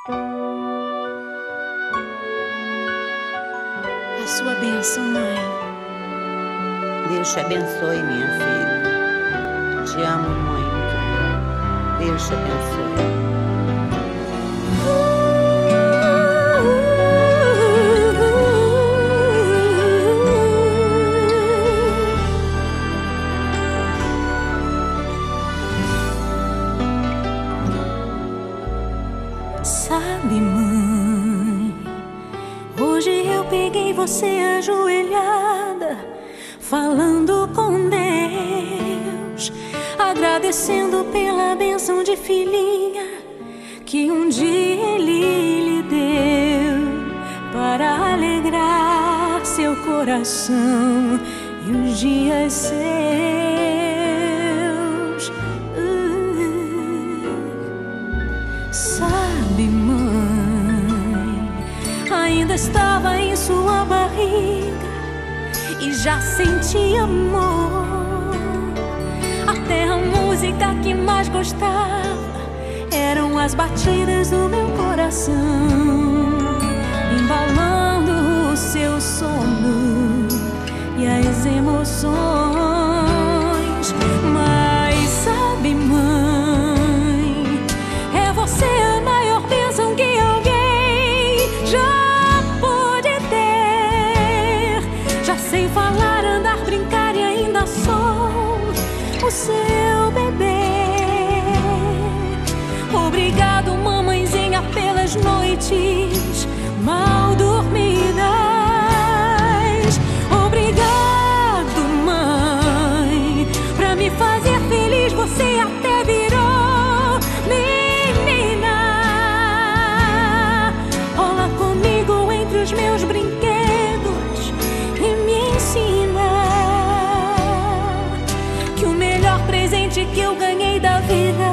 A sua bênção, mãe. Deus te abençoe, minha filha. Te amo muito. Deus te abençoe. Sabe, mãe, hoje eu peguei você ajoelhada, falando com Deus, agradecendo pela bênção de filhinha que um dia Ele lhe deu, para alegrar seu coração e os dias seus. Sabe, mãe, ainda estava em sua barriga e já sentia amor. Até a música que mais gostava eram as batidas do meu coração, embalando o seu sono e as emoções. Mas sabe, mãe, é você a maior bênção que alguém já pôde ter. Já sei falar, andar, brincar e ainda sou o seu bebê. Obrigado, mamãezinha, pelas noites mal dormidas. Obrigado, mãe, pra me fazer feliz. Você até virou menina. Rola comigo entre os meus brinquedos e me ensina que o melhor presente que eu ganhei da vida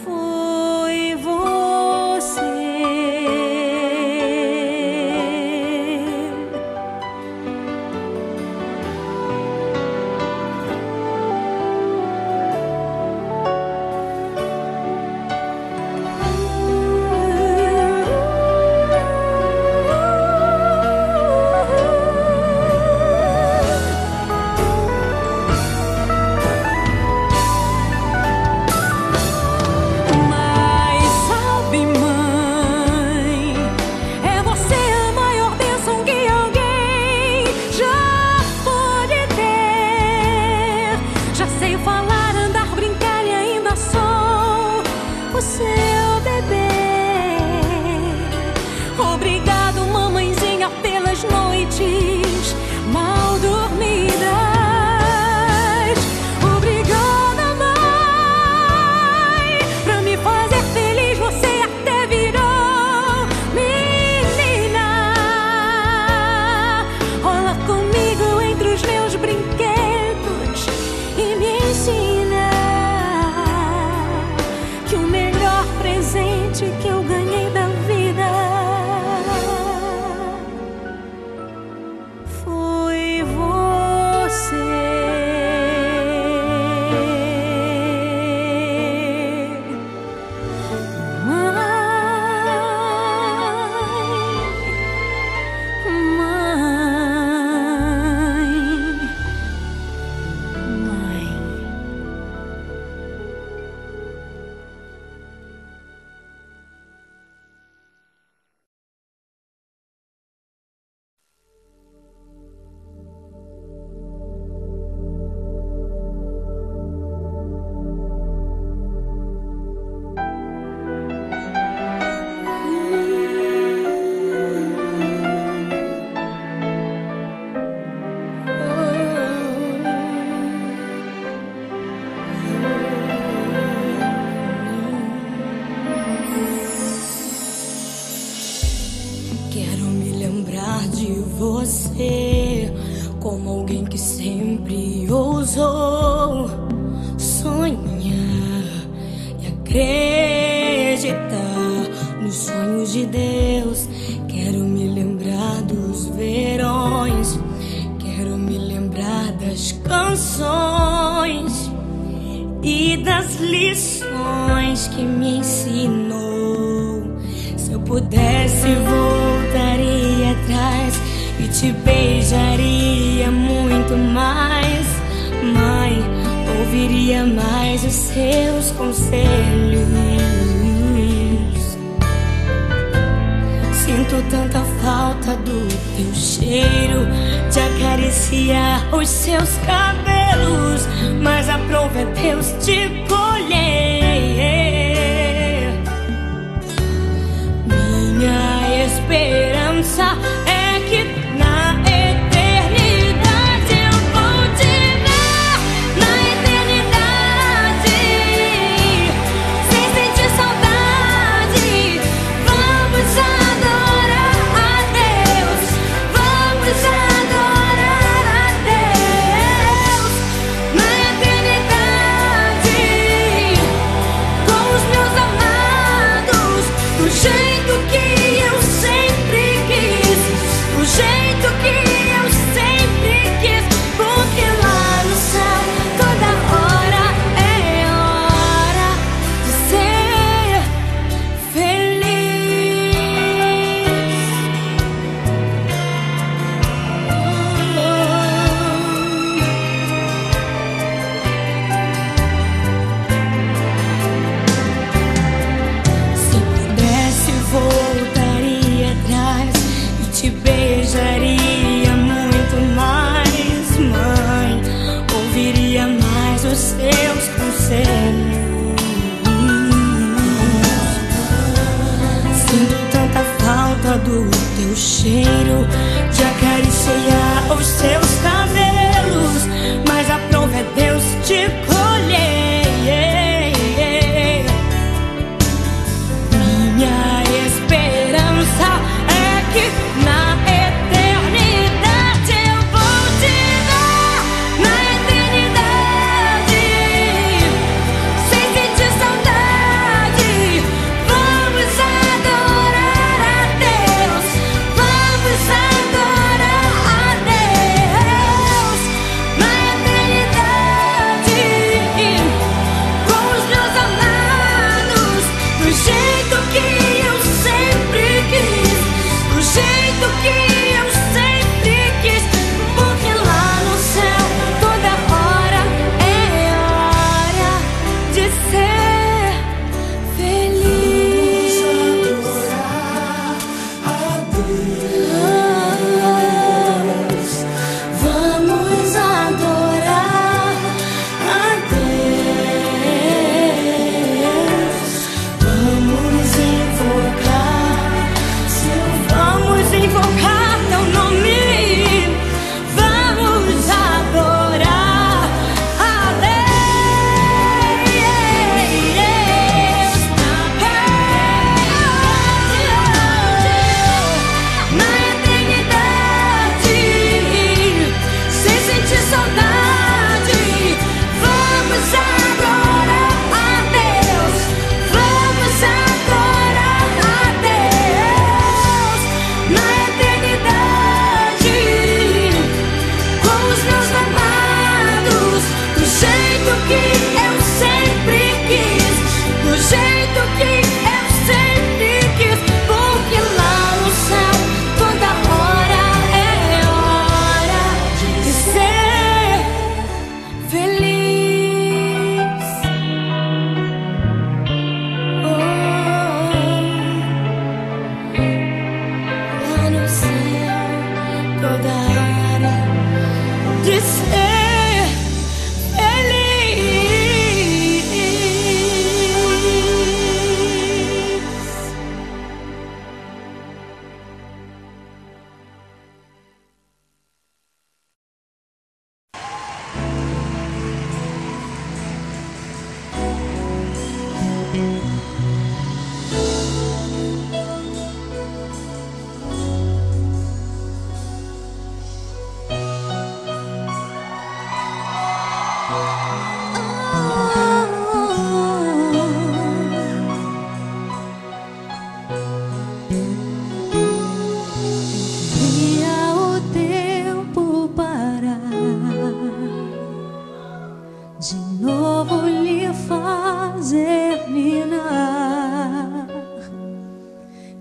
foi você. Seu bebê. Obrigado, mamãezinha, pelas noites mal dormidas. Obrigada, mãe, pra me fazer feliz. Você até virou menina. Rola comigo entre os meus brinquedos e me ensina que o melhor presente que eu ganhei da vida foi você. Quero me lembrar de você como alguém que sempre ousou sonhar e acreditar nos sonhos de Deus. Quero me lembrar dos verões, quero me lembrar das canções e das lições que me ensinou. Se eu pudesse, voltaria atrás e te beijaria muito mais. Mãe, ouviria mais os seus conselhos. Sinto tanta falta do teu cheiro, de acariciar os seus cabelos, mas aprove a Deus te colher. Minha esperança é que na eternidade eu vou te ver, na eternidade, sem sentir saudade. Vamos adorar a Deus, vamos adorar a Deus, na eternidade, com os meus amados, do jeito que eu sempre quis, do jeito que eu sempre quis, porque lá no céu toda hora é hora de ser feliz. Se pudesse, voltaria atrás e te beijaria muito mais. Mãe, ouviria mais os seus conselhos. Sinto tanta falta do teu cheiro, de acariciar os seus cabelos, mas aprove a Deus te colher. Minha esperança é que na eternidade eu vou te ver, na eternidade, sem sentir saudade. Vamos adorar a Deus, vamos adorar a Deus,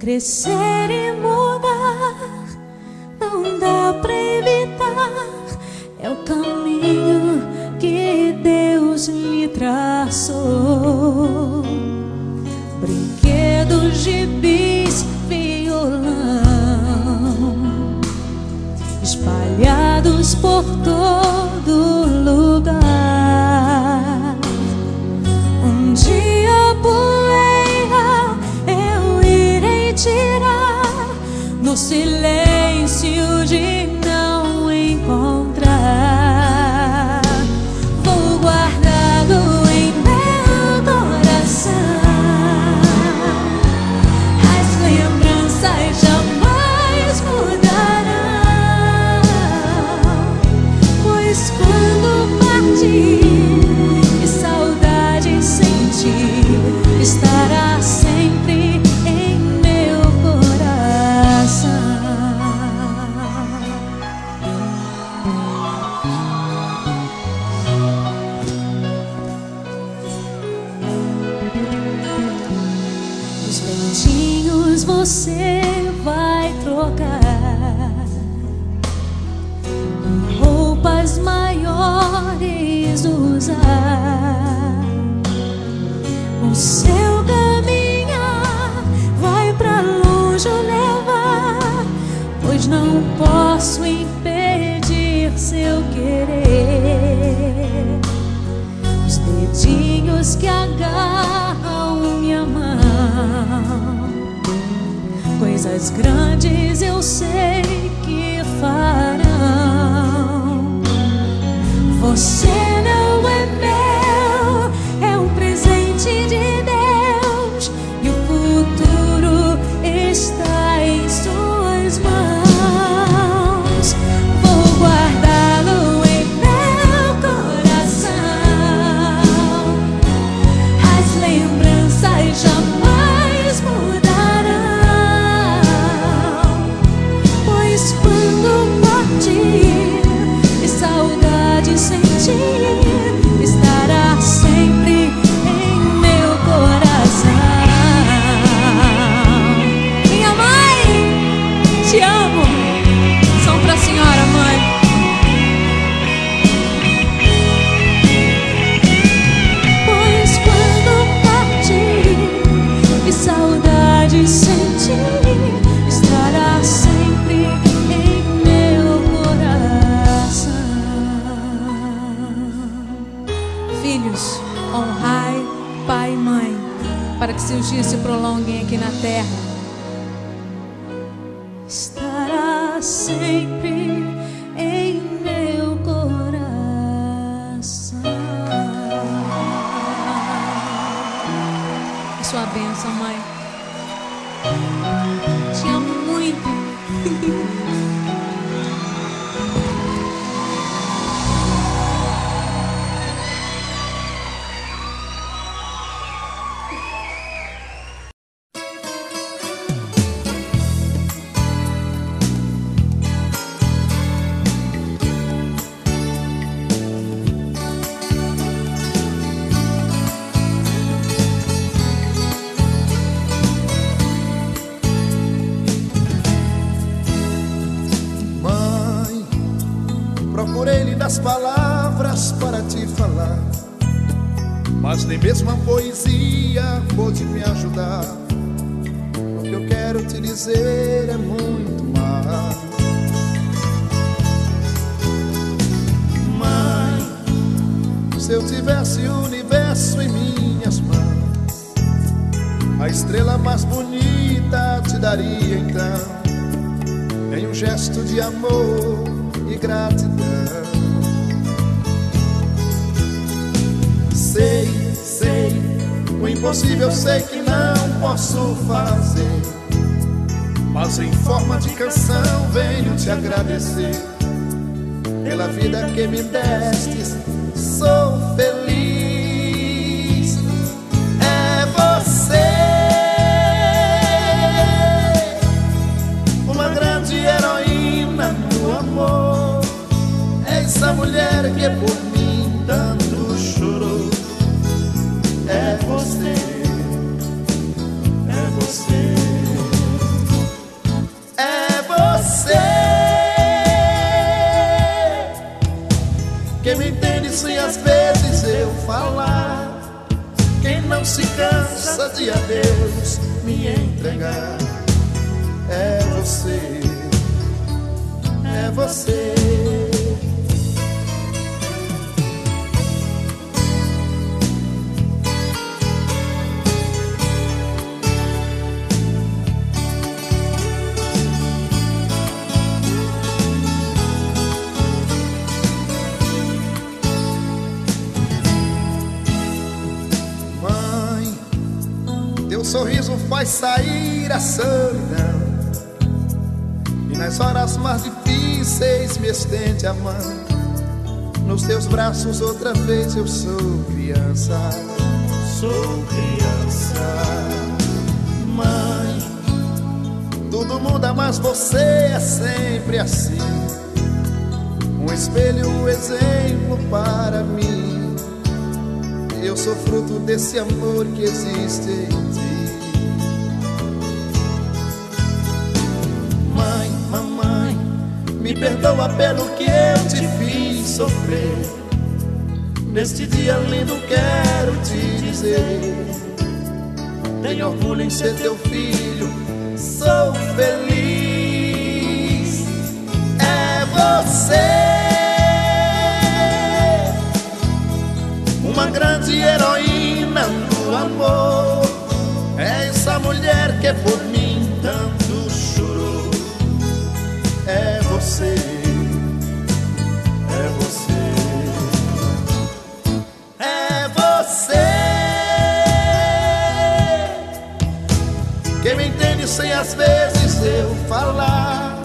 crescer e mudar, não dá pra evitar. É o caminho que Deus lhe traçou. Brinquedos, gibis, violão, espalhados por todo lugar. Um dia a poeira eu irei tirar, no silêncio de não encontrar. Vou guardá-lo em meu coração. As lembranças jamais mudarão, pois quando partir, que saudade sentir, estará sempre em meu coração. Os dentinhos você vai trocar, roupas maiores usar. O seu caminhar vai pra longe levar, pois não posso impedir seu querer. Os dedinhos que agarram minha mão, coisas grandes eu sei que farão. Você não é meu, é um presente de Deus, e o futuro está em suas mãos. Vou guardá-lo em meu coração. As lembranças jamais mudarão, pois quando partir e saudade sentir, estará sempre em meu coração. Minha mãe, te amo. São pra senhora, mãe. Pois quando partir e saudade sentir, estará sempre em meu coração. Filhos, honrai pai e mãe, para que seus dias se prolonguem aqui na terra. Estará sempre em meu coração. A sua bênção, mãe. Te amo muito. Procurei-lhe das palavras para te falar, mas nem mesmo a poesia pôde me ajudar. O que eu quero te dizer é muito mais. Mãe, se eu tivesse o universo em minhas mãos, a estrela mais bonita te daria então, em um gesto de amor e gratidão. Sei, o impossível sei que não posso fazer, mas em forma de canção venho te agradecer pela vida que me destes. Sou feliz, é você, uma grande heroína do amor. É essa mulher que por mim tanto chorou. É você, é você. não se cansa de a Deus me entregar. É você, é você. Teu sorriso faz sair a solidão, e nas horas mais difíceis me estende a mão. Nos teus braços outra vez eu sou criança. Sou criança. Mãe, tudo muda, mas você é sempre assim. Um espelho, um exemplo para mim. Eu sou fruto desse amor que existe em ti. Mãe, mamãe, me perdoa pelo que eu te fiz sofrer. Neste dia lindo quero te dizer: tenho orgulho em ser teu filho, sou feliz. É você, uma grande heroína do amor. É essa mulher que por mim tanto chorou. É você, é você, é você. Quem me entende sem às vezes eu falar.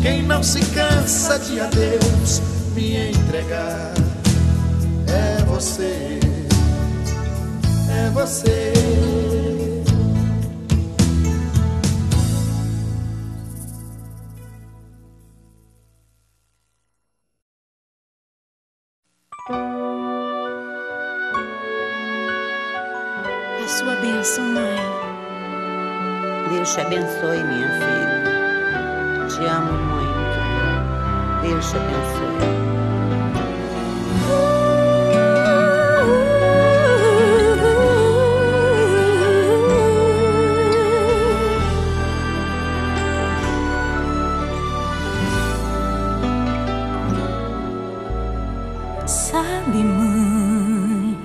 Quem não se cansa de a Deus me entregar. É você, é você. A sua bênção, mãe. Deus te abençoe, minha filha. Te amo muito. Deus te abençoe. Sabe, mãe,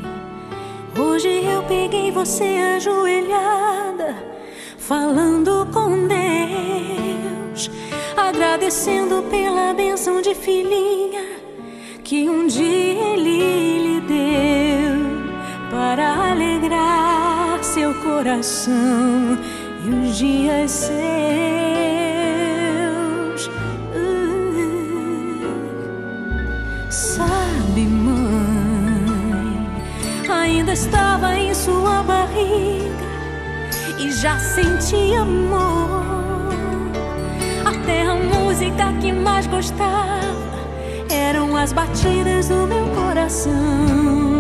hoje eu peguei você ajoelhada, falando com Deus, agradecendo pela bênção de filhinha que um dia Ele lhe deu, para alegrar seu coração e os dias seus. Sabe, mãe, ainda estava em sua barriga e já sentia amor. Até a música que mais gostava eram as batidas do meu coração.